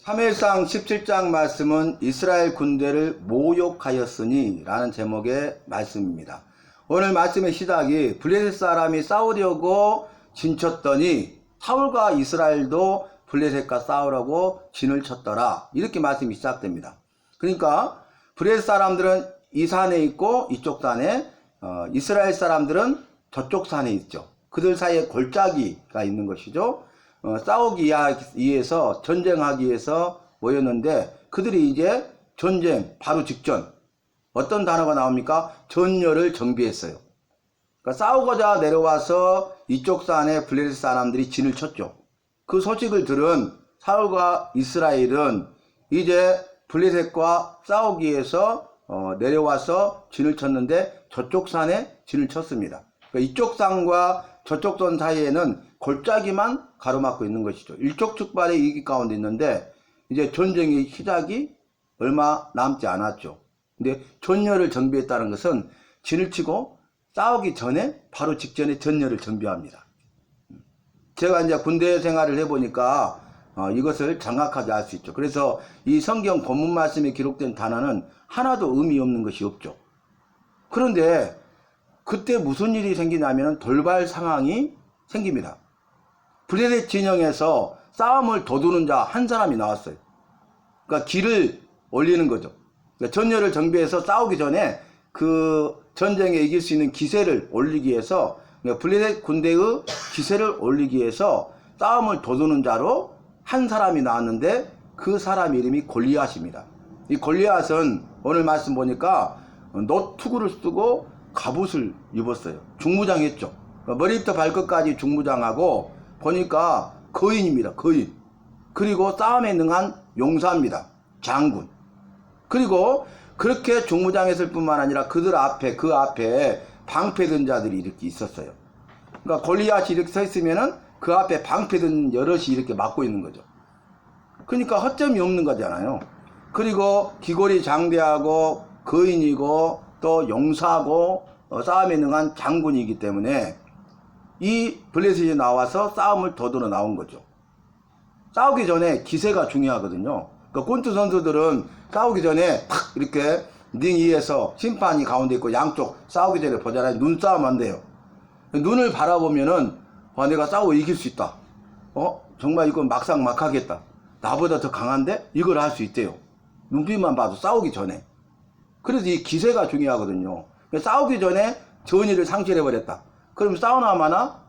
사무엘상 17장 말씀은 이스라엘 군대를 모욕하였으니 라는 제목의 말씀입니다. 오늘 말씀의 시작이 블레셋 사람이 싸우려고 진쳤더니 사울과 이스라엘도 블레셋과 싸우려고 진을 쳤더라, 이렇게 말씀이 시작됩니다. 그러니까 블레셋 사람들은 이 산에 있고 이쪽 산에, 이스라엘 사람들은 저쪽 산에 있죠. 그들 사이에 골짜기가 있는 것이죠. 싸우기 위해서, 전쟁하기 위해서 모였는데, 그들이 이제 전쟁 바로 직전 어떤 단어가 나옵니까? 전열을 정비했어요. 그러니까 싸우고자 내려와서 이쪽 산에 블레셋 사람들이 진을 쳤죠. 그 소식을 들은 사울과 이스라엘은 이제 블레셋과 싸우기 위해서 내려와서 진을 쳤는데, 저쪽 산에 진을 쳤습니다. 그러니까 이쪽 산과 저쪽 산 사이에는 골짜기만 가로막고 있는 것이죠. 일촉즉발의 위기 가운데 있는데, 이제 전쟁의 시작이 얼마 남지 않았죠. 근데 전열을 정비했다는 것은 진을 치고 싸우기 전에, 바로 직전에 전열을 정비합니다. 제가 이제 군대 생활을 해보니까 이것을 정확하게 알 수 있죠. 그래서 이 성경 본문 말씀에 기록된 단어는 하나도 의미 없는 것이 없죠. 그런데 그때 무슨 일이 생기냐면 돌발 상황이 생깁니다. 블레셋 진영에서 싸움을 도두는 자 한 사람이 나왔어요. 그러니까 기를 올리는 거죠. 그러니까 전열을 정비해서 싸우기 전에 그 전쟁에 이길 수 있는 기세를 올리기 위해서, 그러니까 블레셋 군대의 기세를 올리기 위해서 싸움을 도두는 자로 한 사람이 나왔는데, 그 사람 이름이 골리앗입니다. 이 골리앗은 오늘 말씀 보니까 노투구를 쓰고 갑옷을 입었어요. 중무장했죠. 머리부터 발끝까지 중무장하고, 보니까 거인입니다. 거인. 그리고 싸움에 능한 용사입니다. 장군. 그리고 그렇게 중무장했을 뿐만 아니라 그들 앞에, 그 앞에 방패든 자들이 이렇게 있었어요. 그러니까 골리앗이 이렇게 서 있으면은 그 앞에 방패든 여럿이 이렇게 막고 있는 거죠. 그러니까 허점이 없는 거잖아요. 그리고 기골이 장대하고 거인이고 또 용사고 싸움에 능한 장군이기 때문에 이 블레셋이 나와서 싸움을 도두러 나온 거죠. 싸우기 전에 기세가 중요하거든요. 그러니까 권투 선수들은 싸우기 전에 탁 이렇게 링 위에서 심판이 가운데 있고 양쪽 싸우기 전에 보잖아요. 눈싸움 안 돼요. 눈을 바라보면은 내가 싸우고 이길 수 있다. 정말 이건 막상 막하겠다. 나보다 더 강한데 이걸 할 수 있대요. 눈빛만 봐도 싸우기 전에. 그래서 이 기세가 중요하거든요. 싸우기 전에 전의를 상실해버렸다. 그럼 싸우나 마나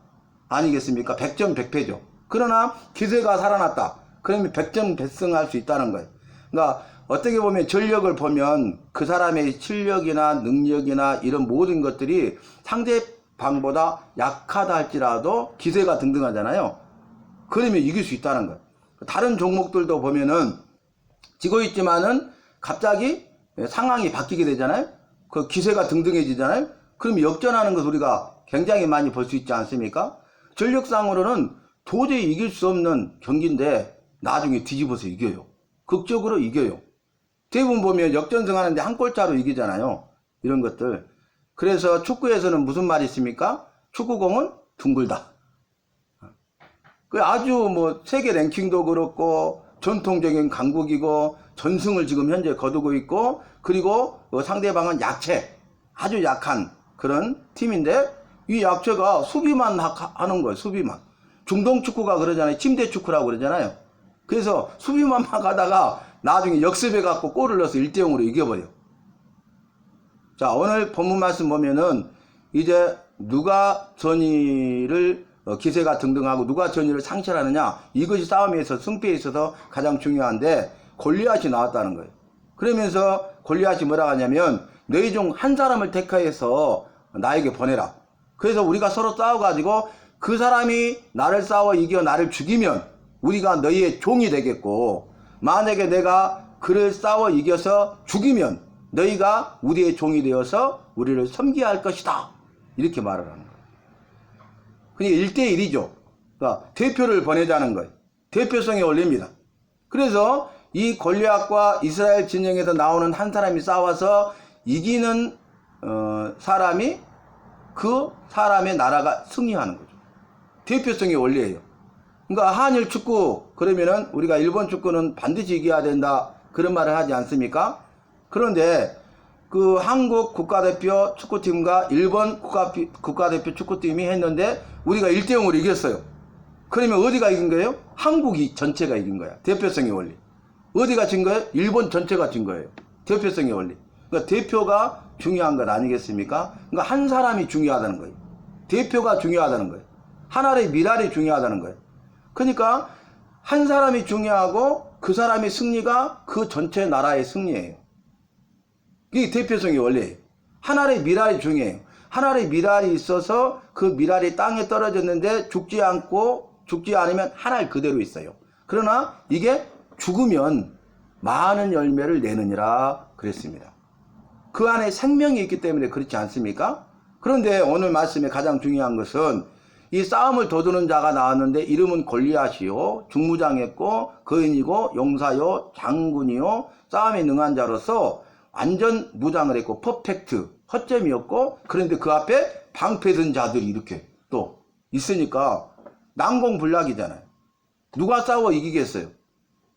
아니겠습니까? 100점 100패죠. 그러나 기세가 살아났다. 그러면 100점 100승할 수 있다는 거예요. 그러니까 어떻게 보면 전력을 보면 그 사람의 실력이나 능력이나 이런 모든 것들이 상대방보다 약하다 할지라도 기세가 등등하잖아요. 그러면 이길 수 있다는 거예요. 다른 종목들도 보면은 지고 있지만은 갑자기 상황이 바뀌게 되잖아요. 그 기세가 등등해지잖아요. 그럼 역전하는 것 우리가 굉장히 많이 볼 수 있지 않습니까? 전력상으로는 도저히 이길 수 없는 경기인데 나중에 뒤집어서 이겨요. 극적으로 이겨요. 대부분 보면 역전승하는데 한 골차로 이기잖아요. 이런 것들. 그래서 축구에서는 무슨 말이 있습니까? 축구공은 둥글다. 아주 세계 랭킹도 그렇고 전통적인 강국이고 전승을 지금 현재 거두고 있고, 그리고 상대방은 약체, 아주 약한 그런 팀인데 이 약체가 수비만 하는 거예요. 수비만. 중동 축구가 그러잖아요. 침대 축구라고 그러잖아요. 그래서 수비만 막 하다가 나중에 역습해 갖고 골을 넣어서 1대0으로 이겨버려. 자, 오늘 본문 말씀 보면은 이제 누가 전의를 기세가 등등하고 누가 전의를 상실하느냐, 이것이 싸움에 있어서 승패에 있어서 가장 중요한데 골리앗이 나왔다는 거예요. 그러면서 골리앗이 뭐라 하냐면 너희 중 한 사람을 택하여서 나에게 보내라. 그래서 우리가 서로 싸워가지고 그 사람이 나를 싸워 이겨 나를 죽이면 우리가 너희의 종이 되겠고, 만약에 내가 그를 싸워 이겨서 죽이면 너희가 우리의 종이 되어서 우리를 섬기야 할 것이다. 이렇게 말을 하는 거예요. 그러니까 1대1이죠. 그러니까 대표를 보내자는 거예요. 대표성에 올립니다. 그래서 이 골리앗과 이스라엘 진영에서 나오는 한 사람이 싸워서 이기는 사람이 그 사람의 나라가 승리하는 거죠. 대표성의 원리예요. 그러니까 한일 축구 그러면은 우리가 일본 축구는 반드시 이겨야 된다 그런 말을 하지 않습니까? 그런데 그 한국 국가대표 축구팀과 일본 국가대표 축구팀이 했는데 우리가 1대0으로 이겼어요. 그러면 어디가 이긴 거예요? 한국이 전체가 이긴 거야. 대표성의 원리. 어디가 진 거예요? 일본 전체가 진 거예요. 대표성의 원리. 그러니까 대표가 중요한 것 아니겠습니까? 그러니까 한 사람이 중요하다는 거예요. 대표가 중요하다는 거예요. 하나의 미랄이 중요하다는 거예요. 그러니까 한 사람이 중요하고 그 사람의 승리가 그 전체 나라의 승리예요. 이게 대표성의 원리예요. 하나의 미랄이 중요해요. 하나의 미랄이 있어서 그 미랄이 땅에 떨어졌는데 죽지 않으면 하나를 그대로 있어요. 그러나 이게 죽으면 많은 열매를 내느니라 그랬습니다. 그 안에 생명이 있기 때문에 그렇지 않습니까? 그런데 오늘 말씀에 가장 중요한 것은 이 싸움을 도두는 자가 나왔는데 이름은 골리앗이요 중무장했고 거인이고 용사요 장군이요 싸움에 능한 자로서 완전 무장을 했고 퍼펙트 허점이었고 그런데 그 앞에 방패든 자들이 이렇게 또 있으니까 난공불락이잖아요. 누가 싸워 이기겠어요?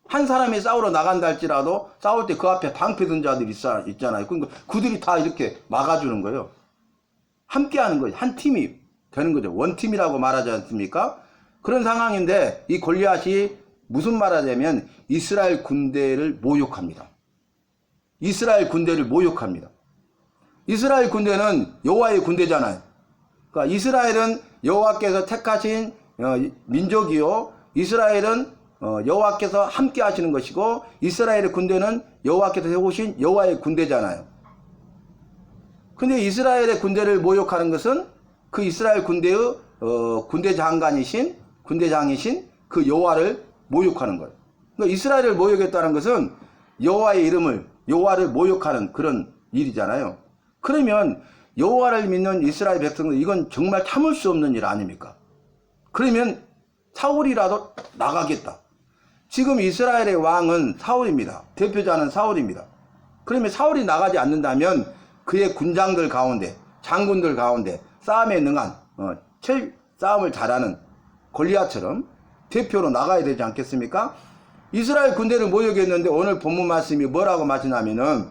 한 사람이 싸우러 나간다 할지라도 싸울 때 그 앞에 방패든 자들이 있잖아요. 그러니까 그들이 다 이렇게 막아주는 거예요. 함께 하는 거예요. 한 팀이 되는 거죠. 원팀이라고 말하지 않습니까? 그런 상황인데 이 골리앗이 무슨 말하자면 이스라엘 군대를 모욕합니다. 이스라엘 군대를 모욕합니다. 이스라엘 군대는 여호와의 군대잖아요. 그러니까 이스라엘은 여호와께서 택하신 민족이요. 이스라엘은 여호와께서 함께 하시는 것이고 이스라엘의 군대는 여호와께서 세우신 여호와의 군대잖아요. 근데 이스라엘의 군대를 모욕하는 것은 그 이스라엘 군대의 군대장이신 그 여호와를 모욕하는 거예요. 그러니까 이스라엘을 모욕했다는 것은 여호와의 여호와를 모욕하는 그런 일이잖아요. 그러면 여호와를 믿는 이스라엘 백성들 이건 정말 참을 수 없는 일 아닙니까? 그러면 사울이라도 나가겠다. 지금 이스라엘의 왕은 사울입니다. 대표자는 사울입니다. 그러면 사울이 나가지 않는다면 그의 군장들 가운데 장군들 가운데 싸움에 능한 싸움을 잘하는 골리앗처럼 대표로 나가야 되지 않겠습니까? 이스라엘 군대를 모욕했는데 오늘 본문 말씀이 뭐라고 말씀하면은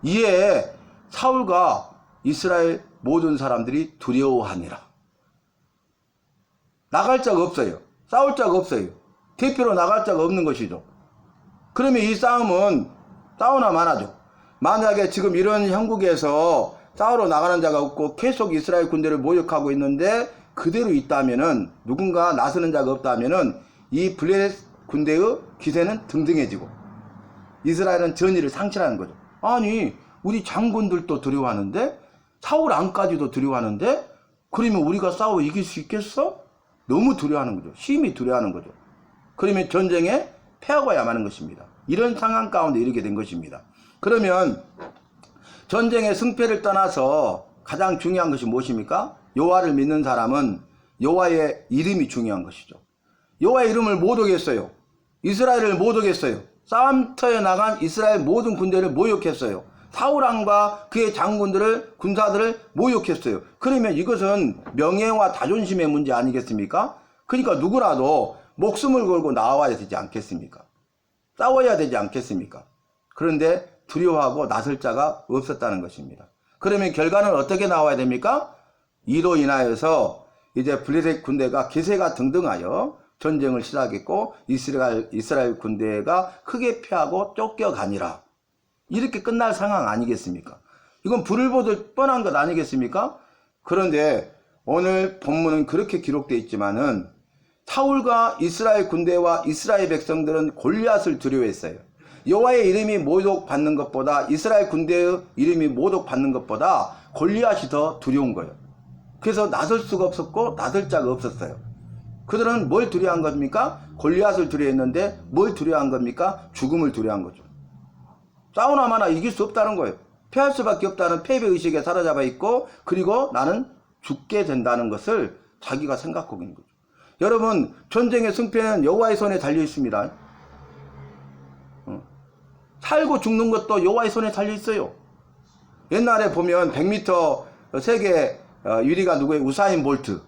이에 사울과 이스라엘 모든 사람들이 두려워하니라. 나갈 자가 없어요. 싸울 자가 없어요. 대표로 나갈 자가 없는 것이죠. 그러면 이 싸움은 싸우나 마나죠. 만약에 지금 이런 형국에서 싸우러 나가는 자가 없고 계속 이스라엘 군대를 모욕하고 있는데 그대로 있다면은 누군가 나서는 자가 없다면은 이 블레셋 군대의 기세는 등등해지고 이스라엘은 전의를 상실하는 거죠. 아니 우리 장군들도 두려워하는데 사울 왕까지도 두려워하는데 그러면 우리가 싸워 이길 수 있겠어? 너무 두려워하는 거죠. 심히 두려워하는 거죠. 그러면 전쟁에 패하고야 마는 것입니다. 이런 상황 가운데 이르게 된 것입니다. 그러면 전쟁의 승패를 떠나서 가장 중요한 것이 무엇입니까? 여호와를 믿는 사람은 여호와의 이름이 중요한 것이죠. 여호와의 이름을 못 오겠어요. 이스라엘을 못 오겠어요. 싸움터에 나간 이스라엘 모든 군대를 모욕했어요. 사울왕과 그의 장군들을 군사들을 모욕했어요. 그러면 이것은 명예와 자존심의 문제 아니겠습니까? 그러니까 누구라도 목숨을 걸고 나와야 되지 않겠습니까? 싸워야 되지 않겠습니까? 그런데 두려워하고 나설 자가 없었다는 것입니다. 그러면 결과는 어떻게 나와야 됩니까? 이로 인하여서 이제 블레셋 군대가 기세가 등등하여 전쟁을 시작했고 이스라엘 군대가 크게 패하고 쫓겨가니라. 이렇게 끝날 상황 아니겠습니까? 이건 불을 보듯 뻔한 것 아니겠습니까? 그런데 오늘 본문은 그렇게 기록되어 있지만은 사울과 이스라엘 군대와 이스라엘 백성들은 골리앗을 두려워했어요. 여호와의 이름이 모독받는 것보다 이스라엘 군대의 이름이 모독받는 것보다 골리앗이 더 두려운 거예요. 그래서 나설 수가 없었고 나설 자가 없었어요. 그들은 뭘 두려워한 겁니까? 골리앗을 두려워했는데 뭘 두려워한 겁니까? 죽음을 두려워한 거죠. 싸우나 마나 이길 수 없다는 거예요. 패할 수밖에 없다는 패배의식에 사로잡아 있고 그리고 나는 죽게 된다는 것을 자기가 생각하고 있는 거죠. 여러분 전쟁의 승패는 여호와의 손에 달려 있습니다. 살고 죽는 것도 여호와의 손에 달려 있어요. 옛날에 보면 100m 세계 1위가 누구예요? 우사인 볼트.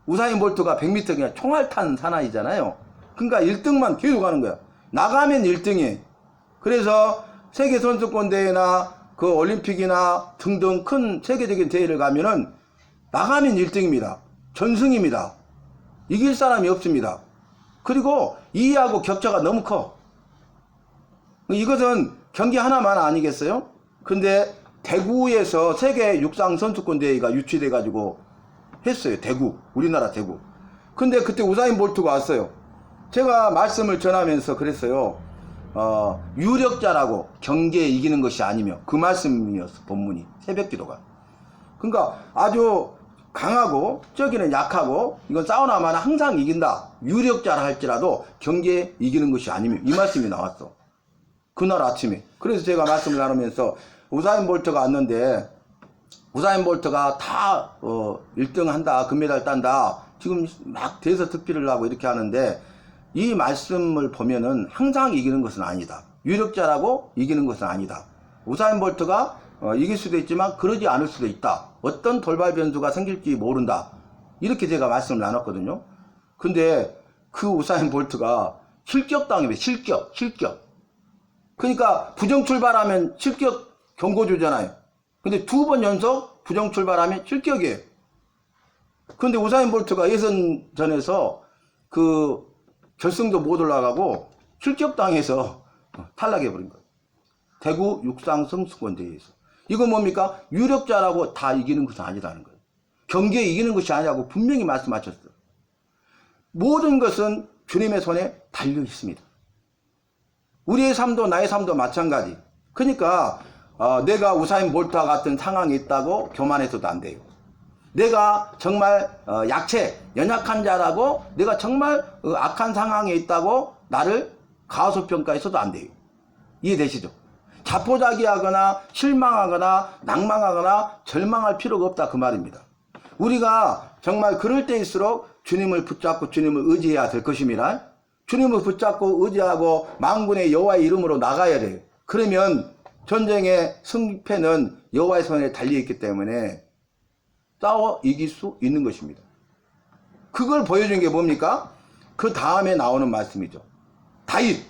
우사인 볼트가 100m 그냥 총알 탄 사나이잖아요. 그러니까 1등만 계속 하는 거야. 나가면 1등이. 그래서 세계 선수권 대회나 그 올림픽이나 등등 큰 세계적인 대회를 가면은 나가면 1등입니다. 전승입니다. 이길 사람이 없습니다. 그리고 2위하고 격차가 너무 커. 이것은 경기 하나만 아니겠어요? 근데 대구에서 세계 육상 선수권 대회가 유치돼 가지고 했어요. 대구, 우리나라 대구. 근데 그때 우사인 볼트가 왔어요. 제가 말씀을 전하면서 그랬어요. 유력자라고 경기에 이기는 것이 아니며, 그 말씀이었어. 본문이 새벽기도가. 그러니까 아주 강하고 저기는 약하고 이건 싸우나마나 항상 이긴다. 유력자라 할지라도 경기에 이기는 것이 아니며, 이 말씀이 나왔어. 그날 아침에. 그래서 제가 말씀을 나누면서 우사인 볼트가 왔는데, 우사인 볼트가 다 1등 한다, 금메달 딴다, 지금 막 대서특필을 하고 이렇게 하는데, 이 말씀을 보면은 항상 이기는 것은 아니다. 유력자라고 이기는 것은 아니다. 우사인 볼트가 이길 수도 있지만 그러지 않을 수도 있다. 어떤 돌발 변수가 생길지 모른다. 이렇게 제가 말씀을 나눴거든요. 근데 그 우사인 볼트가 실격당해요. 실격. 그러니까 부정 출발하면 실격 경고 주잖아요. 근데 2번 연속 부정 출발하면 실격이에요. 근데 우사인 볼트가 예선전에서 그 결승도 못 올라가고 실격당해서 탈락해버린 거예요. 대구 육상 선수권 대회에서. 이건 뭡니까? 유력자라고 다 이기는 것은 아니라는 거예요. 경기에 이기는 것이 아니라고 분명히 말씀하셨어요. 모든 것은 주님의 손에 달려 있습니다. 우리의 삶도 나의 삶도 마찬가지. 그러니까 내가 우사인 볼트와 같은 상황에 있다고 교만해서도 안 돼요. 내가 정말 약체, 연약한 자라고 내가 정말 악한 상황에 있다고 나를 가소평가해서도 안 돼요. 이해되시죠? 자포자기하거나 실망하거나 낭망하거나 절망할 필요가 없다, 그 말입니다. 우리가 정말 그럴 때일수록 주님을 붙잡고 주님을 의지해야 될 것입니다. 주님을 붙잡고 의지하고 만군의 여호와의 이름으로 나가야 돼요. 그러면 전쟁의 승패는 여호와의 손에 달려있기 때문에 싸워 이길 수 있는 것입니다. 그걸 보여준 게 뭡니까? 그 다음에 나오는 말씀이죠. 다윗.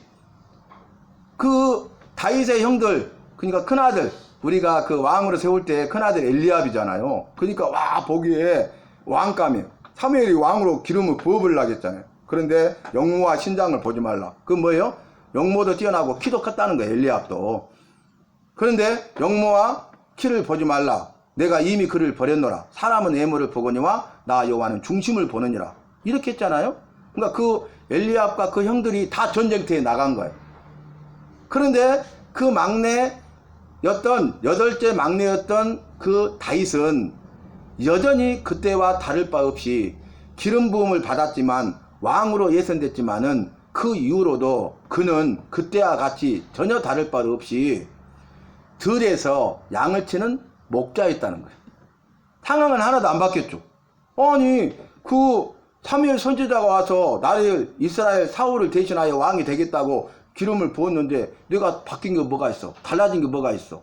그 다윗의 형들, 그러니까 큰아들, 우리가 그 왕으로 세울 때 큰아들 엘리압이잖아요. 그러니까 와 보기에 왕감이에요. 사무엘이 왕으로 기름을 부어버리려고 했잖아요. 그런데 영모와 신장을 보지 말라. 그건 뭐예요? 영모도 뛰어나고 키도 컸다는 거예요. 엘리압도. 그런데 영모와 키를 보지 말라. 내가 이미 그를 버렸노라. 사람은 외모를 보거니와 나 여호와는 중심을 보느니라. 이렇게 했잖아요. 그러니까 그 엘리압과 그 형들이 다 전쟁터에 나간 거예요. 그런데 그 막내였던, 8째 막내였던 그 다윗은 여전히 그때와 다를 바 없이 기름 부음을 받았지만 왕으로 예선됐지만은 그 이후로도 그는 그때와 같이 전혀 다를 바 없이 들에서 양을 치는 목자였다는 거예요. 상황은 하나도 안 바뀌었죠. 아니 그 사무엘 선지자가 와서 나를 이스라엘 사울을 대신하여 왕이 되겠다고 기름을 부었는데 내가 바뀐 게 뭐가 있어? 달라진 게 뭐가 있어?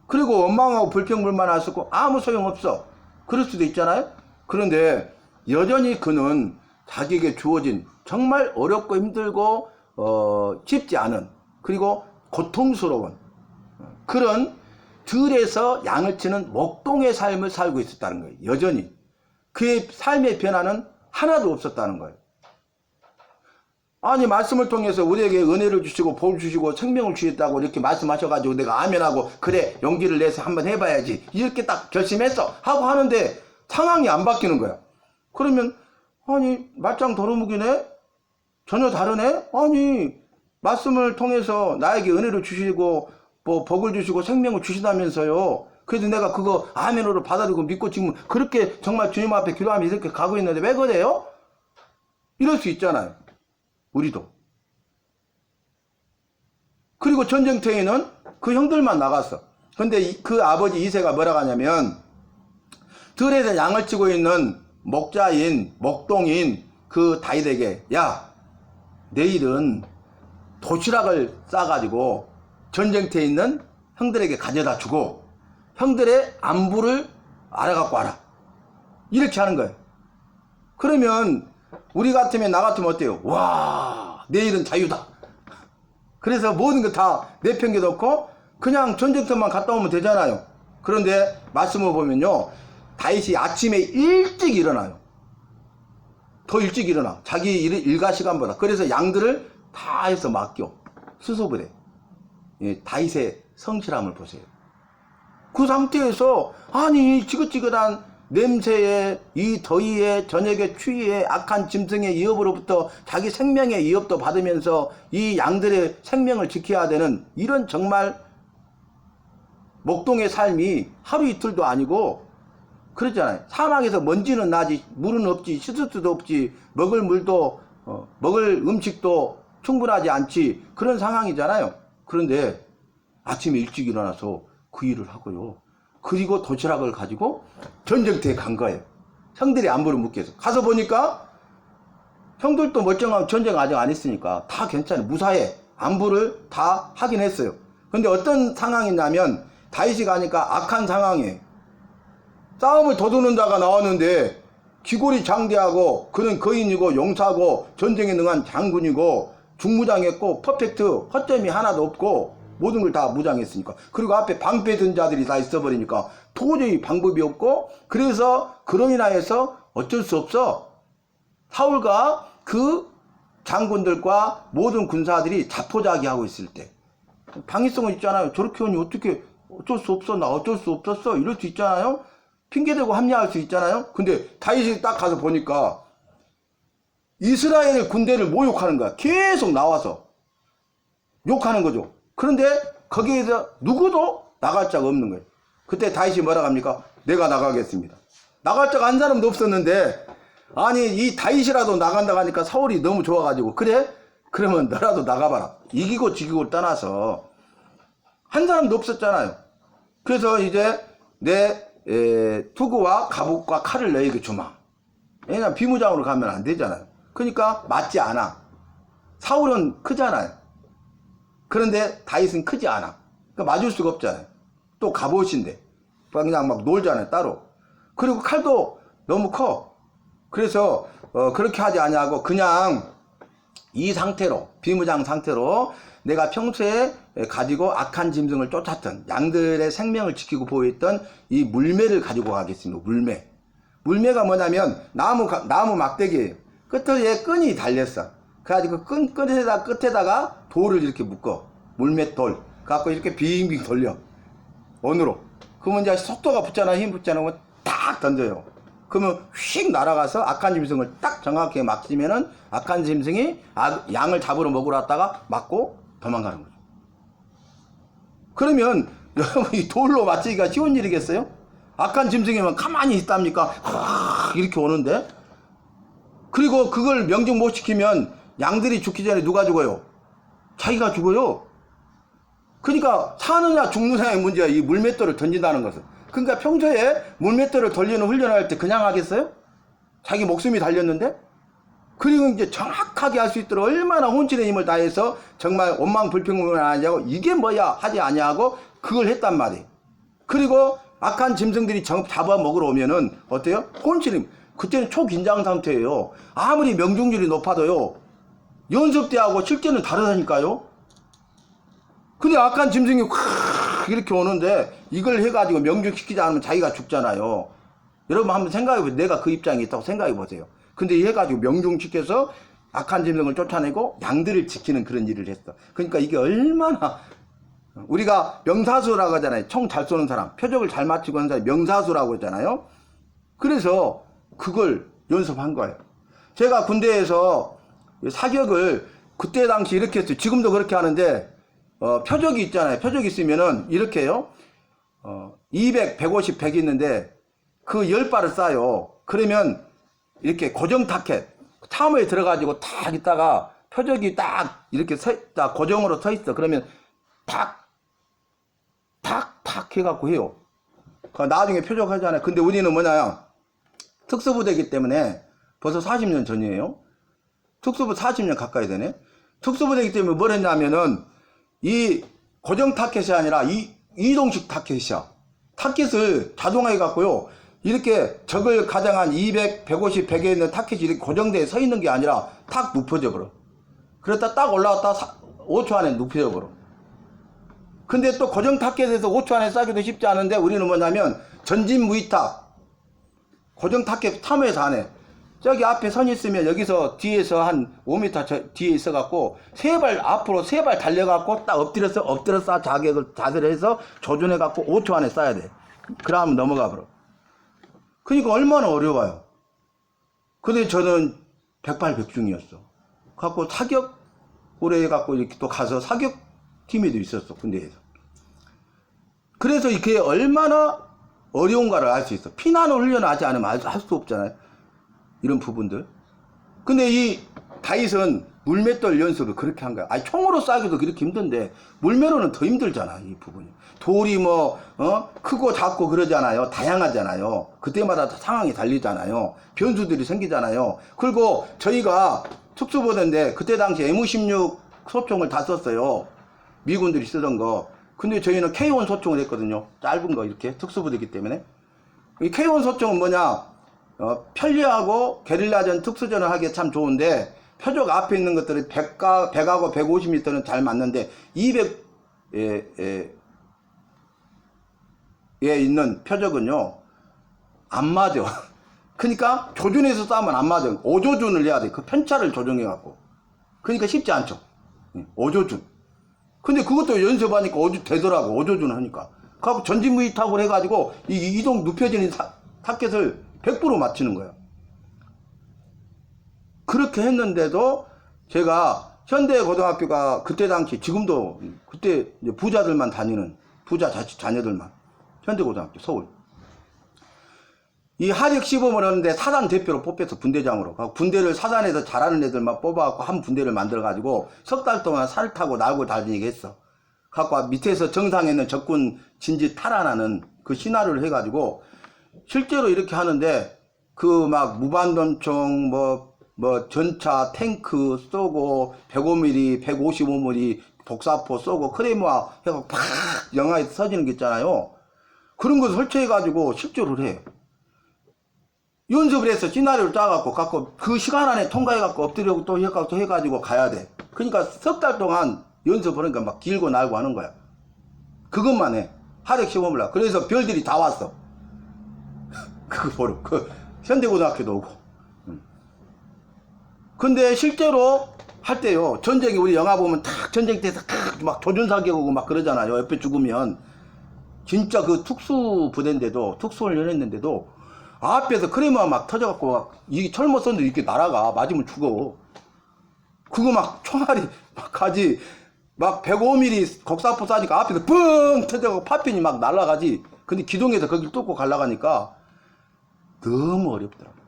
그리고 원망하고 불평불만할 수 있고 아무 소용없어. 그럴 수도 있잖아요. 그런데 여전히 그는 자기에게 주어진 정말 어렵고 힘들고 쉽지 않은, 그리고 고통스러운 그런 들에서 양을 치는 목동의 삶을 살고 있었다는 거예요. 여전히 그의 삶의 변화는 하나도 없었다는 거예요. 아니 말씀을 통해서 우리에게 은혜를 주시고 복 주시고 생명을 주셨다고 이렇게 말씀하셔가지고 내가 아멘하고 그래 용기를 내서 한번 해봐야지 이렇게 딱 결심했어 하고 하는데 상황이 안 바뀌는 거야. 그러면 아니 말짱 도루묵이네? 전혀 다르네? 아니 말씀을 통해서 나에게 은혜를 주시고 뭐 복을 주시고 생명을 주시다면서요. 그래도 내가 그거 아멘으로 받아들이고 믿고 지금 그렇게 정말 주님 앞에 기도하며 이렇게 가고 있는데 왜 그래요? 이럴 수 있잖아요. 우리도. 그리고 전쟁터에는 그 형들만 나갔어. 근데 그 아버지 이새가 뭐라고 하냐면 들에서 양을 치고 있는 목자인 목동인 그 다윗에게 야 내일은 도시락을 싸가지고 전쟁터에 있는 형들에게 가져다 주고 형들의 안부를 알아갖고 와라. 이렇게 하는 거예요. 그러면 우리 같으면 나 같으면 어때요? 와, 내일은 자유다. 그래서 모든 거 다 내팽겨놓고 그냥 전쟁터만 갔다 오면 되잖아요. 그런데 말씀을 보면요, 다윗이 아침에 일찍 일어나요. 더 일찍 일어나. 자기 일과 시간보다. 그래서 양들을 다 해서 맡겨. 수습을 해. 예, 다윗의 성실함을 보세요. 그 상태에서 아니 지긋지긋한 냄새에, 이 더위에, 저녁의 추위에, 악한 짐승의 위협으로부터 자기 생명의 위협도 받으면서 이 양들의 생명을 지켜야 되는 이런 정말 목동의 삶이 하루 이틀도 아니고 그렇잖아요. 사막에서 먼지는 나지, 물은 없지, 씻을 수도 없지, 먹을 물도 먹을 음식도 충분하지 않지, 그런 상황이잖아요. 그런데 아침에 일찍 일어나서 그 일을 하고요. 그리고 도시락을 가지고 전쟁터에 간 거예요. 형들이 안부를 묻기 위해서. 가서 보니까 형들도 멀쩡하고 전쟁 아직 안 했으니까 다 괜찮아요. 무사해. 안부를 다 하긴 했어요. 근데 어떤 상황이냐면 다윗이 가니까 악한 상황이에요. 싸움을 도두는 자가 나왔는데 기골이 장대하고 그는 거인이고 용사고 전쟁에 능한 장군이고 중무장했고 퍼펙트 허점이 하나도 없고 모든 걸 다 무장했으니까. 그리고 앞에 방패 든 자들이 다 있어버리니까 도저히 방법이 없고, 그래서 그로 인하여서 어쩔 수 없어 사울과 그 장군들과 모든 군사들이 자포자기하고 있을 때 방위성은 있잖아요. 저렇게 하니 어떻게 어쩔 수 없어, 나 어쩔 수 없었어, 이럴 수 있잖아요. 핑계대고 합리화할 수 있잖아요. 근데 다윗이 딱 가서 보니까 이스라엘 군대를 모욕하는 거야. 계속 나와서 욕하는 거죠. 그런데 거기에서 누구도 나갈 자가 없는 거예요. 그때 다윗이 뭐라고 합니까? 내가 나가겠습니다. 나갈 자가 한 사람도 없었는데, 아니 이 다윗이라도 나간다고 하니까 사울이 너무 좋아가지고, 그래? 그러면 너라도 나가봐라. 이기고 지기고 떠나서 한 사람도 없었잖아요. 그래서 이제 내 투구와 갑옷과 칼을 너에게 주마. 왜냐면 비무장으로 가면 안 되잖아요. 그러니까 맞지 않아. 사울은 크잖아요. 그런데 다윗은 크지 않아. 그러니까 맞을 수가 없잖아요. 또 갑옷인데 그냥 막 놀잖아요, 따로. 그리고 칼도 너무 커. 그래서 그렇게 하지 아니하고 그냥 이 상태로, 비무장 상태로 내가 평소에 가지고 악한 짐승을 쫓았던, 양들의 생명을 지키고 보호했던 이 물매를 가지고 가겠습니다. 물매. 물매가 뭐냐면 나무 막대기예요. 끝에 끈이 달렸어. 그래가지고 끝에다가 돌을 이렇게 묶어. 물맷돌. 갖고 이렇게 빙빙 돌려. 원으로. 그러면 이제 속도가 붙잖아, 힘 붙잖아. 그러면 딱 던져요. 그러면 휙 날아가서 악한 짐승을 딱 정확하게 막히면은 악한 짐승이 양을 잡으러 먹으러 왔다가 맞고 도망가는 거죠. 그러면 여러분 이 돌로 맞추기가 쉬운 일이겠어요? 악한 짐승이면 가만히 있답니까? 이렇게 오는데. 그리고 그걸 명중 못 시키면 양들이 죽기 전에 누가 죽어요? 자기가 죽어요. 그러니까 사느냐 죽느냐의 문제야, 이 물맷돌을 던진다는 것은. 그러니까 평소에 물맷돌을 돌리는 훈련을 할 때 그냥 하겠어요? 자기 목숨이 달렸는데? 그리고 이제 정확하게 할 수 있도록 얼마나 혼신의 힘을 다해서 정말 원망불평을 하냐고, 이게 뭐야 하지 아니하고 그걸 했단 말이에요. 그리고 악한 짐승들이 잡아 먹으러 오면은 어때요? 혼신의 힘. 그때는 초긴장 상태예요. 아무리 명중률이 높아도요, 연습 때하고 실제는 다르다니까요. 근데 악한 짐승이 확 이렇게 오는데 이걸 해가지고 명중시키지 않으면 자기가 죽잖아요. 여러분 한번 생각해보세요. 내가 그 입장에 있다고 생각해보세요. 근데 해가지고 명중시켜서 악한 짐승을 쫓아내고 양들을 지키는 그런 일을 했어. 그러니까 이게 얼마나, 우리가 명사수라고 하잖아요. 총 잘 쏘는 사람, 표적을 잘 맞추고 하는 사람이 명사수라고 하잖아요. 그래서 그걸 연습한 거예요. 제가 군대에서 사격을 그때 당시 이렇게 했어요. 지금도 그렇게 하는데 표적이 있잖아요. 표적이 있으면은 이렇게 해요. 200, 150, 100이 있는데 그 10발을 쏴요. 그러면 이렇게 고정 타켓 참호에 들어가지고 딱 있다가 표적이 딱 이렇게 딱 고정으로 서 있어. 그러면 탁 해갖고 해요. 나중에 표적 하잖아요. 근데 우리는 뭐냐, 특수부대이기 때문에 벌써 40년 전이에요. 특수부 40년 가까이 되네. 특수부대이기 때문에 뭘 했냐면은 이 고정 타켓이 아니라 이동식 타켓이야. 타켓을 자동화해 갖고요, 이렇게 적을 가장 한 200, 150, 100에 있는 타켓이 이렇게 고정되어 서 있는 게 아니라 탁 눕혀져 버려. 그랬다 딱 올라갔다 5초 안에 눕혀져 버려. 근데 또 고정 타켓에서 5초 안에 쏴기도 쉽지 않은데 우리는 뭐냐면 전진 무이탁 고정 타켓 3회에서 안 해. 저기 앞에 선 있으면 여기서 뒤에서 한 5m 뒤에 있어갖고 세 발 앞으로 세 발 달려갖고 딱 엎드려서 자세를 해서 조준해갖고 5초 안에 쏴야 돼. 그러면 넘어가 버려. 그러니까 얼마나 어려워요. 근데 저는 백발백중이었어. 갖고 사격 오래 해갖고 이렇게 또 가서 사격 팀에도 있었어, 군대에서. 그래서 이게 얼마나 어려운가를 알 수 있어. 피난을 훈련을 하지 않으면 할 수 없잖아요. 이런 부분들. 근데 이 다윗은 물맷돌 연습을 그렇게 한 거야. 아니, 총으로 쏴기도 그렇게 힘든데, 물매로는 더 힘들잖아, 이 부분이. 돌이 크고 작고 그러잖아요. 다양하잖아요. 그때마다 상황이 달리잖아요. 변수들이 생기잖아요. 그리고 저희가 특수부대인데, 그때 당시 M16 소총을 다 썼어요. 미군들이 쓰던 거. 근데 저희는 K1 소총을 했거든요. 짧은 거 이렇게 특수부대이기 때문에. 이 K1 소총은 뭐냐? 편리하고 게릴라전 특수전을 하기에 참 좋은데 표적 앞에 있는 것들은 100하고 150m는 잘 맞는데 200에 있는 표적은요 안 맞아. 그러니까 조준해서 싸우면 안 맞아. 5조준을 해야 돼. 그 편차를 조정해 갖고. 그러니까 쉽지 않죠. 5조준. 근데 그것도 연습하니까 되더라고. 5조준 하니까. 그래갖고 전진무이탁을 해가지고 이 이동 눕혀지는 타켓을 100% 맞추는 거예요. 그렇게 했는데도 제가 현대고등학교가 그때 당시 지금도 그때 이제 부자들만 다니는 부자 자녀들만 현대고등학교 서울 이 하력 시범을 하는데 사단 대표로 뽑혀서 분대장으로 분대를 사단에서 잘하는 애들만 뽑아갖고 한 분대를 만들어 가지고 석 달 동안 살 타고 날고 다니게 했어. 갖고 밑에서 정상에 있는 적군 진지 탈환하는 그 시나리오를 해가지고 실제로 이렇게 하는데 그 막 무반동총 전차 탱크 쏘고 105mm 155mm 독사포 쏘고 크레모아 해갖고 팍 영화에 써지는 게 있잖아요. 그런 거 설치해 가지고 실제로 해. 연습을 해서 시나리오를 짜갖고 그 시간 안에 통과해 갖고 엎드리고 또 해가지고 가야 돼. 그러니까 석 달 동안 연습을 하니까 막 길고 날고 하는 거야. 그것만 해. 하력 시험을 하. 그래서 별들이 다 왔어. 그거 보러. 현대고등학교도 오고. 근데 실제로 할 때요. 전쟁이 우리 영화 보면 탁 전쟁 때서 막 조준사격 오고 막 그러잖아요. 옆에 죽으면. 진짜 그 특수부대인데도, 특수훈련 했는데도 앞에서 크레마 막 터져갖고 막 이 철모 쏜데 이렇게 날아가. 맞으면 죽어. 그거 막 총알이 막 가지. 막 105mm 곡사포 쏴니까 앞에서 뻥 터져갖고 파편이 막 날아가지. 근데 기동에서 거길 뚫고 가려가니까 너무 어렵더라고요.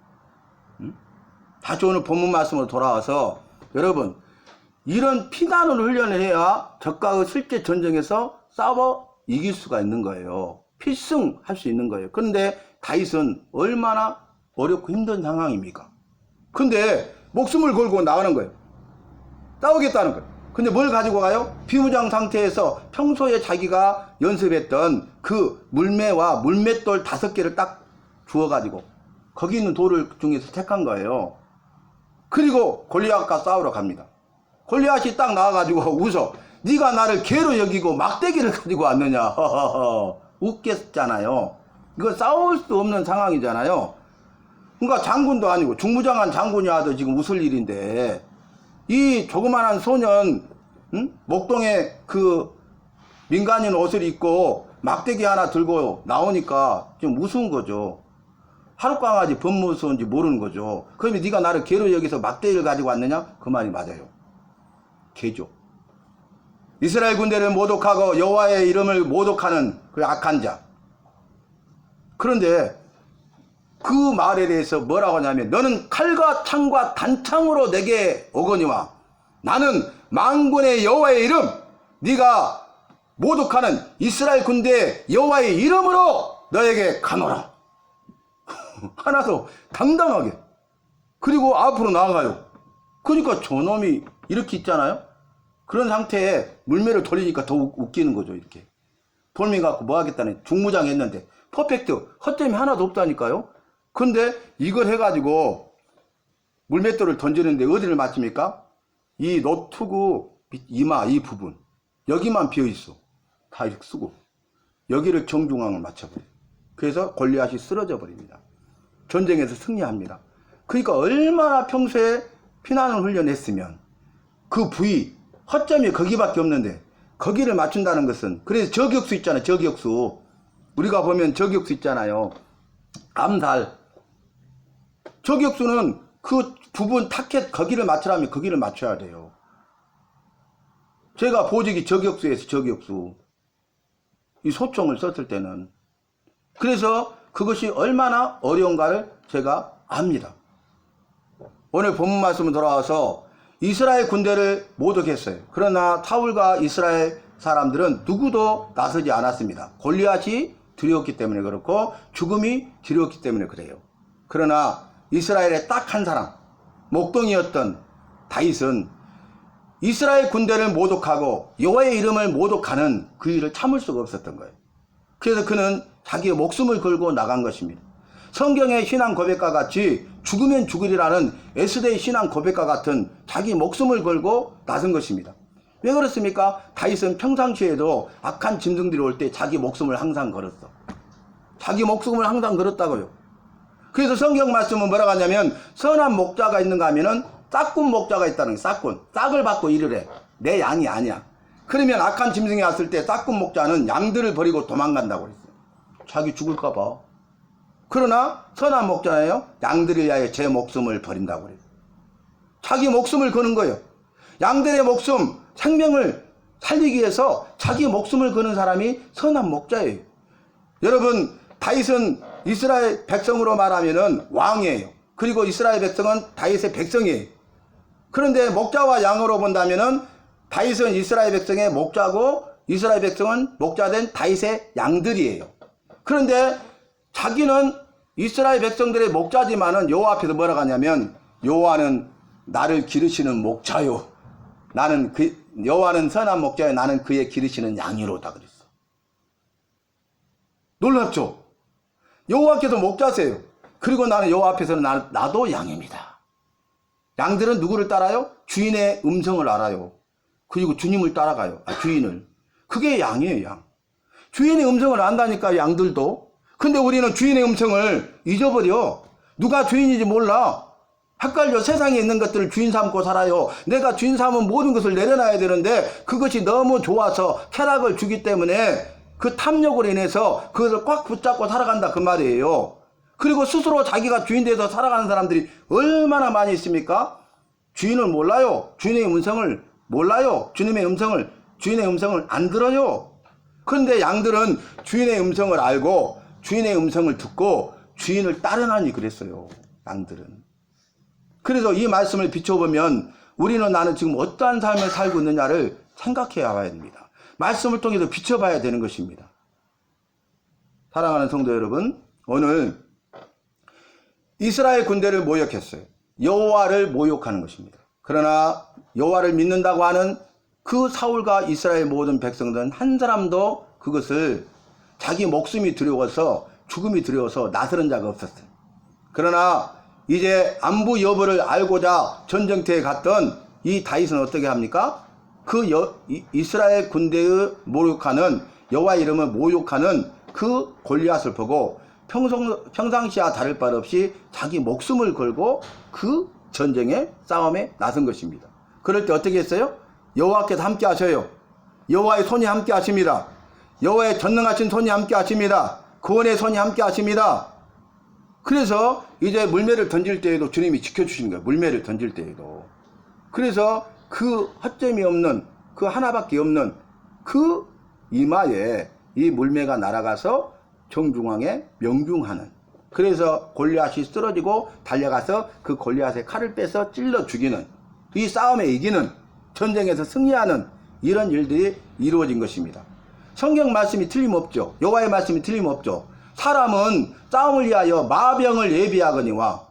응? 다시 오늘 본문 말씀으로 돌아와서 여러분 이런 피난을 훈련을 해야 적과 실제 전쟁에서 싸워 이길 수가 있는 거예요. 필승할 수 있는 거예요. 그런데 다윗은 얼마나 어렵고 힘든 상황입니까? 근데 목숨을 걸고 나가는 거예요. 싸우겠다는 거예요. 근데 뭘 가지고 가요? 비무장 상태에서 평소에 자기가 연습했던 그 물매와 물맷돌 5개를 딱 주워가지고 거기 있는 돌을 중에서 택한 거예요. 그리고 골리앗과 싸우러 갑니다. 골리앗이 딱 나와가지고 웃어. 네가 나를 개로 여기고 막대기를 가지고 왔느냐. 허허허. 웃겼잖아요. 이거 싸울 수 없는 상황이잖아요. 그러니까 장군도 아니고 중무장한 장군이 와도 지금 웃을 일인데 이 조그만한 소년 목동에 그 민간인 옷을 입고 막대기 하나 들고 나오니까 좀 우스운 거죠. 하룻강아지 법무스러운지 모르는 거죠. 그러면 네가 나를 개로 여기서 막대기를 가지고 왔느냐? 그 말이 맞아요. 개죠. 이스라엘 군대를 모독하고 여호와의 이름을 모독하는 그 악한 자. 그런데 그 말에 대해서 뭐라고 하냐면 너는 칼과 창과 단창으로 내게 오거니와 나는 만군의 여호와의 이름 네가 모독하는 이스라엘 군대 여호와의 이름으로 너에게 가노라. 하나도 당당하게. 그리고 앞으로 나아가요. 그러니까 저놈이 이렇게 있잖아요. 그런 상태에 물매를 돌리니까 더 웃기는 거죠. 이렇게 돌멩이 갖고 뭐 하겠다는 중무장 했는데 퍼펙트 허점이 하나도 없다니까요. 근데 이걸 해가지고 물맷돌을 던지는데 어디를 맞춥니까? 이 노트구 이마 이 부분 여기만 비어있어. 다 이렇게 쓰고 여기를 정중앙을 맞춰버려요. 그래서 골리앗이 쓰러져 버립니다. 전쟁에서 승리합니다. 그러니까 얼마나 평소에 피난을 훈련했으면 그 부위 허점이 거기밖에 없는데 거기를 맞춘다는 것은, 그래서 저격수 있잖아요. 저격수 우리가 보면 저격수 있잖아요. 암살 저격수는 그 부분 타켓 거기를 맞추려면 거기를 맞춰야 돼요. 제가 보직이 저격수에서 저격수 이 소총을 썼을 때는 그래서 그것이 얼마나 어려운가를 제가 압니다. 오늘 본문 말씀으로 돌아와서 이스라엘 군대를 모독했어요. 그러나 사울과 이스라엘 사람들은 누구도 나서지 않았습니다. 골리앗이 두려웠기 때문에 그렇고 죽음이 두려웠기 때문에 그래요. 그러나 이스라엘의 딱 한 사람 목동이었던 다윗은 이스라엘 군대를 모독하고 여호와의 이름을 모독하는 그 일을 참을 수가 없었던 거예요. 그래서 그는 자기의 목숨을 걸고 나간 것입니다. 성경의 신앙 고백과 같이 죽으면 죽으리라는 에스더의 신앙 고백과 같은 자기 목숨을 걸고 나선 것입니다. 왜 그렇습니까? 다윗은 평상시에도 악한 짐승들이 올 때 자기 목숨을 항상 걸었어. 자기 목숨을 항상 걸었다고요. 그래서 성경 말씀은 뭐라고 하냐면 선한 목자가 있는가 하면은 싹군 목자가 있다는 거예요. 싹군. 싹을 받고 일을 해. 내 양이 아니야. 그러면 악한 짐승이 왔을 때 싹군 목자는 양들을 버리고 도망간다고 그랬어요. 자기 죽을까 봐. 그러나 선한 목자예요. 양들을 위하여 제 목숨을 버린다고 그래요. 자기 목숨을 거는 거예요. 양들의 목숨, 생명을 살리기 위해서 자기 목숨을 거는 사람이 선한 목자예요. 여러분, 다윗은 이스라엘 백성으로 말하면은 왕이에요. 그리고 이스라엘 백성은 다윗의 백성이에요. 그런데 목자와 양으로 본다면은 다윗은 이스라엘 백성의 목자고 이스라엘 백성은 목자된 다윗의 양들이에요. 그런데 자기는 이스라엘 백성들의 목자지만은 여호와 앞에서 뭐라고 하냐면 여호와는 나를 기르시는 목자요. 나는 여호와는 선한 목자요. 나는 그의 기르시는 양이로다 그랬어. 놀랍죠? 여호와께서 목자세요. 그리고 나는 여호와 앞에서는 나도 양입니다. 양들은 누구를 따라요? 주인의 음성을 알아요. 그리고 주님을 따라가요. 주인을. 그게 양이에요. 양. 주인의 음성을 안다니까 양들도. 근데 우리는 주인의 음성을 잊어버려. 누가 주인인지 몰라. 헷갈려. 세상에 있는 것들을 주인 삼고 살아요. 내가 주인 삼은 모든 것을 내려놔야 되는데 그것이 너무 좋아서 쾌락을 주기 때문에 그 탐욕으로 인해서 그것을 꽉 붙잡고 살아간다 그 말이에요. 그리고 스스로 자기가 주인 돼서 살아가는 사람들이 얼마나 많이 있습니까? 주인을 몰라요. 주인의 음성을 몰라요. 주인의 음성을 안 들어요. 그런데 양들은 주인의 음성을 알고 주인의 음성을 듣고 주인을 따르나니 그랬어요. 양들은. 그래서 이 말씀을 비춰보면 우리는 나는 지금 어떠한 삶을 살고 있느냐를 생각해 봐야 됩니다. 말씀을 통해서 비춰봐야 되는 것입니다. 사랑하는 성도 여러분, 오늘 이스라엘 군대를 모욕했어요. 여호와를 모욕하는 것입니다. 그러나 여호와를 믿는다고 하는 그 사울과 이스라엘 모든 백성들은 한 사람도 그것을 자기 목숨이 두려워서 죽음이 두려워서 나서는 자가 없었어요. 그러나 이제 안부 여부를 알고자 전쟁터에 갔던 이 다윗은 어떻게 합니까? 이스라엘 군대의 모욕하는 여호와 이름을 모욕하는 그 골리앗을 보고 평상시와 다를 바 없이 자기 목숨을 걸고 그 전쟁에 싸움에 나선 것입니다. 그럴 때 어떻게 했어요? 여호와께서 함께 하셔요. 여호와의 손이 함께 하십니다. 여호와의 전능하신 손이 함께 하십니다. 구원의 손이 함께 하십니다. 그래서 이제 물매를 던질 때에도 주님이 지켜주시는 거예요. 물매를 던질 때에도. 그래서 그 허점이 없는 그 하나밖에 없는 그 이마에 이 물매가 날아가서 정중앙에 명중하는. 그래서 골리앗이 쓰러지고 달려가서 그 골리앗의 칼을 빼서 찔러 죽이는, 이 싸움에 이기는, 전쟁에서 승리하는 이런 일들이 이루어진 것입니다. 성경 말씀이 틀림없죠. 여호와의 말씀이 틀림없죠. 사람은 싸움을 위하여 마병을 예비하거니와,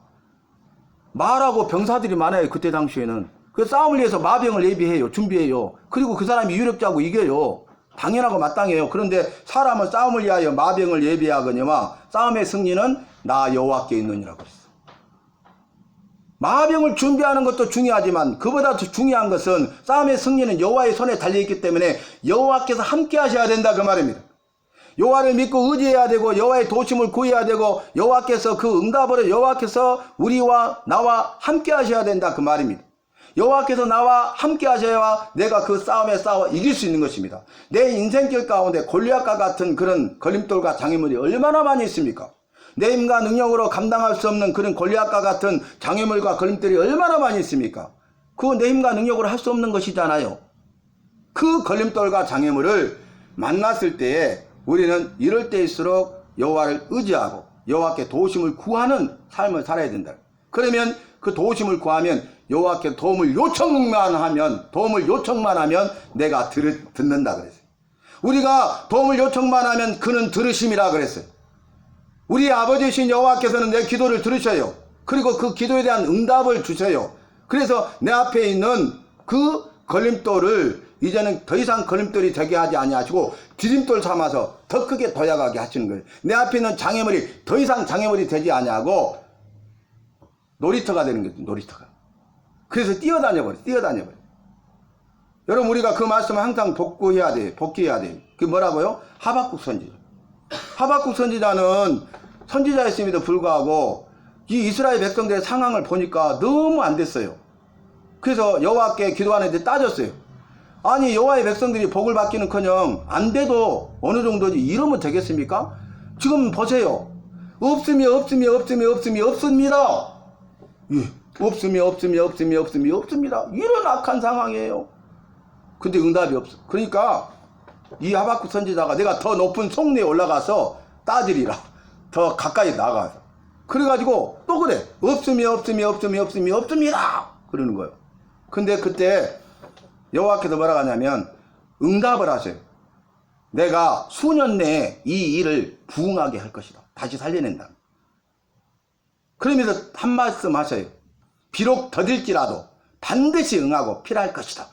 마라고 병사들이 많아요. 그때 당시에는. 그 싸움을 위해서 마병을 예비해요. 준비해요. 그리고 그 사람이 유력자고 이겨요. 당연하고 마땅해요. 그런데 사람은 싸움을 위하여 마병을 예비하거니와 싸움의 승리는 나 여호와께 있느니라고 했어. 마병을 준비하는 것도 중요하지만 그보다 더 중요한 것은 싸움의 승리는 여호와의 손에 달려있기 때문에 여호와께서 함께 하셔야 된다 그 말입니다. 여호와를 믿고 의지해야 되고 여호와의 도심을 구해야 되고 여호와께서 그 응답으로 여호와께서 우리와 나와 함께 하셔야 된다 그 말입니다. 여호와께서 나와 함께 하셔야 내가 그 싸움에 싸워 이길 수 있는 것입니다. 내 인생길 가운데 골리앗과 같은 그런 걸림돌과 장애물이 얼마나 많이 있습니까? 내 힘과 능력으로 감당할 수 없는 그런 골리앗과 같은 장애물과 걸림돌이 얼마나 많이 있습니까? 그거 내 힘과 능력으로 할 수 없는 것이잖아요. 그 걸림돌과 장애물을 만났을 때에 우리는 이럴 때일수록 여호와를 의지하고 여호와께 도우심을 구하는 삶을 살아야 된다. 그러면 그 도우심을 구하면 여호와께 도움을 요청만 하면 내가 듣는다 그랬어요. 우리가 도움을 요청만 하면 그는 들으심이라 그랬어요. 우리 아버지신 여호와께서는 내 기도를 들으셔요. 그리고 그 기도에 대한 응답을 주셔요. 그래서 내 앞에 있는 그 걸림돌을 이제는 더 이상 걸림돌이 되게 하지 아니하시고 디딤돌 삼아서 더 크게 도약하게 하시는 거예요. 내 앞에 있는 장애물이 더 이상 장애물이 되지 아니하고 놀이터가 되는 거죠. 놀이터가. 그래서 뛰어다녀버려. 여러분 우리가 그 말씀을 항상 복기해야 돼요. 그게 뭐라고요? 하박국 선지자. 하박국 선지자는 선지자였음에도 불구하고 이 이스라엘 백성들의 상황을 보니까 너무 안 됐어요. 그래서 여호와께 기도하는데 따졌어요. 아니 여호와의 백성들이 복을 받기는커녕 안 돼도 어느 정도지 이러면 되겠습니까? 지금 보세요. 없습니다. 예, 없습니다. 이런 악한 상황이에요. 근데 응답이 없어. 그러니까 이 하박국 선지자가 내가 더 높은 성내에 올라가서 따지리라. 더 가까이 나가서. 그래가지고 또 그래. 없습니다. 그러는 거예요. 근데 그때 여호와께서 뭐라고 하냐면 응답을 하세요. 내가 수년 내에 이 일을 부응하게 할 것이다. 다시 살려낸다. 그러면서 한 말씀 하셔요. 비록 더딜지라도 반드시 응하고 필요할 것이다.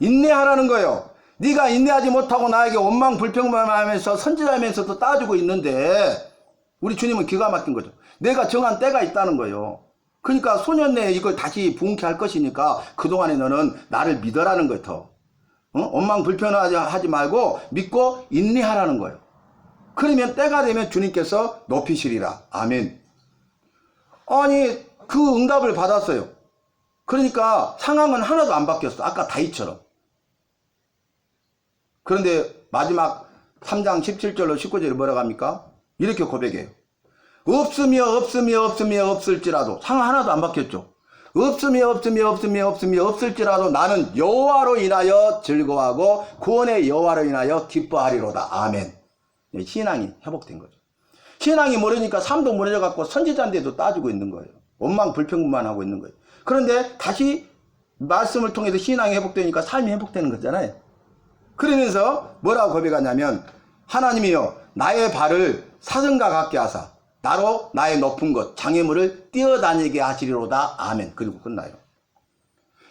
인내하라는 거예요. 네가 인내하지 못하고 나에게 원망 불평하면서 선지자면서도 따지고 있는데 우리 주님은 기가 막힌 거죠. 내가 정한 때가 있다는 거예요. 그러니까 소년 내에 이걸 다시 부응케 할 것이니까 그동안에 너는 나를 믿어라는 거예요. 더. 원망 불평하지 말고 믿고 인내하라는 거예요. 그러면 때가 되면 주님께서 높이시리라. 아멘. 아니 그 응답을 받았어요. 그러니까 상황은 하나도 안 바뀌었어. 아까 다윗처럼. 그런데 마지막 3장 17절로 19절에 뭐라고 합니까? 이렇게 고백해요. 없을지라도 상황 하나도 안 바뀌었죠. 없을지라도 나는 여호와로 인하여 즐거워하고 구원의 여호와로 인하여 기뻐하리로다. 아멘. 신앙이 회복된 거죠. 신앙이 모르니까 삶도 무너져갖고 선지자인데도 따지고 있는 거예요. 원망 불평만 하고 있는 거예요. 그런데 다시 말씀을 통해서 신앙이 회복되니까 삶이 회복되는 거잖아요. 그러면서 뭐라고 고백하냐면 하나님이여 나의 발을 사슴과 같게 하사 나로 나의 높은 것 장애물을 뛰어다니게 하시리로다. 아멘. 그리고 끝나요.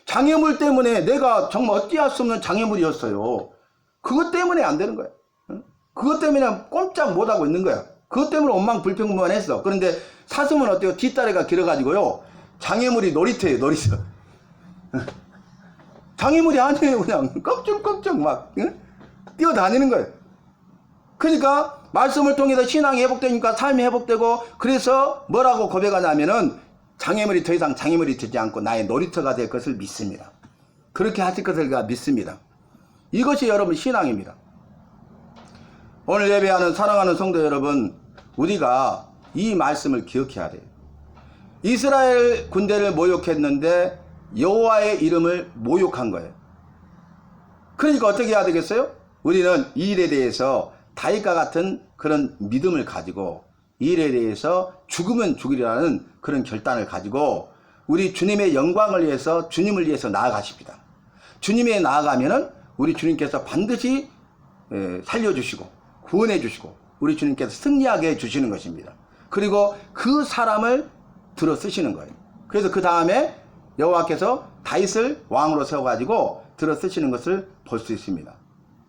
장애물 때문에 내가 정말 어찌할 수 없는 장애물이었어요. 그것 때문에 안 되는 거야. 그것 때문에 꼼짝 못하고 있는 거야. 그것 때문에 원망 불평만 했어. 그런데 사슴은 어때요? 뒷다리가 길어가지고요. 장애물이 놀이터예요. 놀이터. 장애물이 아니에요. 그냥 꺽적꺽적 막 뛰어다니는 거예요. 그러니까 말씀을 통해서 신앙이 회복되니까 삶이 회복되고 그래서 뭐라고 고백하냐면은 장애물이 더 이상 장애물이 되지 않고 나의 놀이터가 될 것을 믿습니다. 그렇게 하실 것을 믿습니다. 이것이 여러분 신앙입니다. 오늘 예배하는 사랑하는 성도 여러분, 우리가 이 말씀을 기억해야 돼요. 이스라엘 군대를 모욕했는데 여호와의 이름을 모욕한 거예요. 그러니까 어떻게 해야 되겠어요? 우리는 이 일에 대해서 다윗과 같은 그런 믿음을 가지고 이 일에 대해서 죽으면 죽으리라는 그런 결단을 가지고 우리 주님의 영광을 위해서 주님을 위해서 나아가십니다. 주님에 나아가면은 우리 주님께서 반드시 살려주시고 구원해 주시고 우리 주님께서 승리하게 해주시는 것입니다. 그리고 그 사람을 들어 쓰시는 거예요. 그래서 그 다음에 여호와께서 다윗을 왕으로 세워가지고 들어 쓰시는 것을 볼 수 있습니다.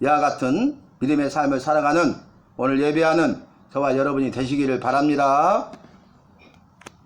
이와 같은 믿음의 삶을 살아가는 오늘 예배하는 저와 여러분이 되시기를 바랍니다.